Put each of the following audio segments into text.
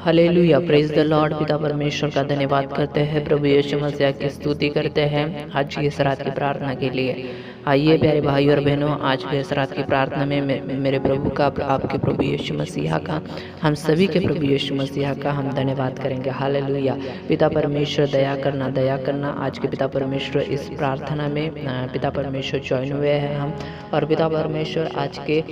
Hallelujah, praise the Lord. पिता परमेश्वर का धन्यवाद करते हैं, प्रभु यीशु मसीह की स्तुति करते हैं आज की इस रात की प्रार्थना के लिए। आइए प्यारे भाई और बहनों, आज की इस रात की प्रार्थना में मेरे प्रभु का, आपके प्रभु यीशु मसीह का, हम सभी के प्रभु यीशु मसीह का हम धन्यवाद करेंगे। हालेलुया। पिता परमेश्वर दया करना, दया करना। आज के पिता परमेश्वर इस प्रार्थना में पिता परमेश्वर ज्वाइन हुए हैं हम, और पिता परमेश्वर आज के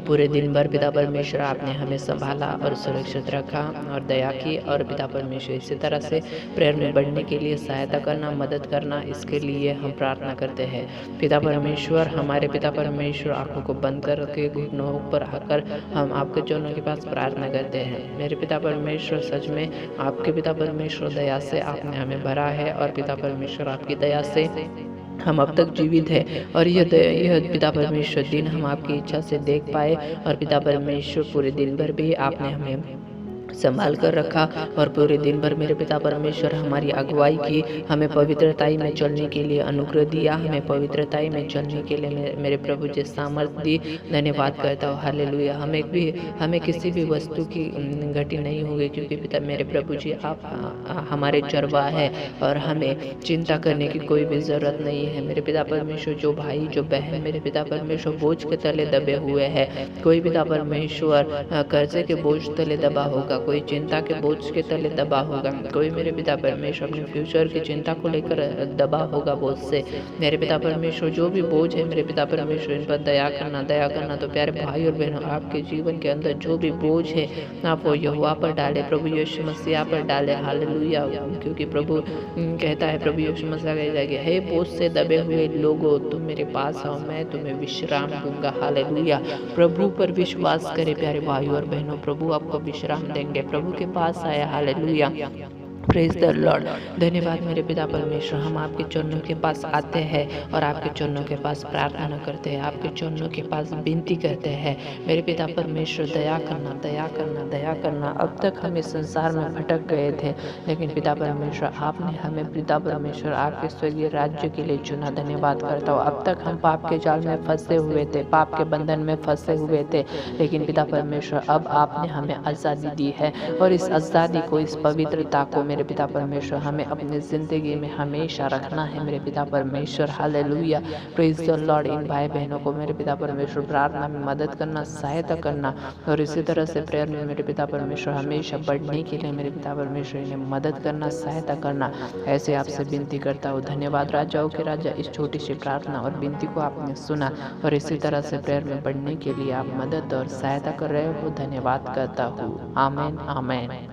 पूरे दिन भर पिता परमेश्वर आपने हमें संभाला और सुरक्षित रखा और दया की। और पिता परमेश्वर इसी तरह से प्रेयर में बढ़ने के लिए सहायता करना, मदद करना, इसके लिए हम प्रार्थना करते हैं। पिता परमेश्वर, हमारे पिता परमेश्वर, आंखों को बंद करके घुटनों पर आकर हम आपके चरणों के पास प्रार्थना करते हैं। मेरे पिता परमेश्वर, सच में आपके पिता परमेश्वर दया से आपने हमें भरा है, और पिता परमेश्वर आपकी दया से हम अब तक जीवित है, और यह पिता परमेश्वर दिन हम आपकी इच्छा से देख पाए। और पिता परमेश्वर, पूरे दिन भर भी आपने हमें संभाल कर रखा, और पूरे दिन भर मेरे पिता परमेश्वर हमारी अगुवाई की, हमें पवित्रताई में चलने के लिए अनुग्रह दिया, हमें पवित्रताई में चलने के लिए मेरे प्रभु जी सामर्थ्य दी। धन्यवाद करता हूँ। हालेलुया। हमें किसी भी वस्तु की घटी नहीं होगी, क्योंकि पिता मेरे प्रभु जी आप हमारे चरवाहा है, और हमें चिंता करने की कोई भी ज़रूरत नहीं है। मेरे पिता परमेश्वर, जो भाई जो बहन मेरे पिता परमेश्वर बोझ के तले दबे हुए हैं, कोई पिता परमेश्वर कर्जे के बोझ तले दबा होगा, कोई चिंता के बोझ के तले दबा होगा, कोई मेरे पिता परमेश्वर अपने फ्यूचर की चिंता को लेकर दबा होगा बोझ से। मेरे पिता परमेश्वर, जो भी बोझ है मेरे पिता परमेश्वर, इन पर दया करना, दया करना। तो प्यारे भाई और बहनों, आपके जीवन के अंदर जो भी बोझ है आप वो यहोवा पर डाले, प्रभु यीशु मसीह पर डाले। हालेलुया। क्योंकि प्रभु कहता है, प्रभु यीशु मसीह कहता है कि हे बोझ से दबे हुए लोगों, तुम मेरे पास आओ, मैं तुम्हें विश्राम दूंगा। हालेलुया। प्रभु पर विश्वास करें प्यारे भाई और बहनों, प्रभु आपको विश्राम देंगे। प्रभु के पास आया। हालेलुया। Praise the Lord. धन्यवाद मेरे पिता परमेश्वर, हम आपके चरणों के पास आते हैं और आपके चरणों के पास प्रार्थना करते हैं, आपके चरणों के पास विनती करते हैं। मेरे पिता परमेश्वर, दया करना, दया करना, दया करना। अब तक हम इस संसार में भटक गए थे, लेकिन पिता परमेश्वर आपने हमें पिता परमेश्वर आपके स्वर्गीय राज्य के लिए चुना। धन्यवाद करता हूँ। अब तक हम पाप के जाल में फंसे हुए थे, पाप के बंधन में फंसे हुए थे, लेकिन पिता परमेश्वर अब आपने हमें आज़ादी दी है, और इस आज़ादी को, इस पवित्रता को मेरे पिता परमेश्वर हमें अपनी ज़िंदगी में हमेशा रखना है मेरे पिता परमेश्वर। हालेलुया। Praise the lord. इन भाई बहनों को मेरे पिता परमेश्वर प्रार्थना में मदद करना, सहायता करना, और इसी तरह से प्रेयर में मेरे पिता परमेश्वर हमेशा बढ़ने के लिए मेरे पिता परमेश्वर इन्हें मदद करना, सहायता करना, ऐसे आपसे विनती करता हूँ। धन्यवाद राजाओं के राजा, इस छोटी सी प्रार्थना और विनती को आपने सुना, और इसी तरह से प्रेयर में बढ़ने के लिए आप मदद और सहायता कर रहे हो। धन्यवाद करता हूँ। आमीन, आमीन।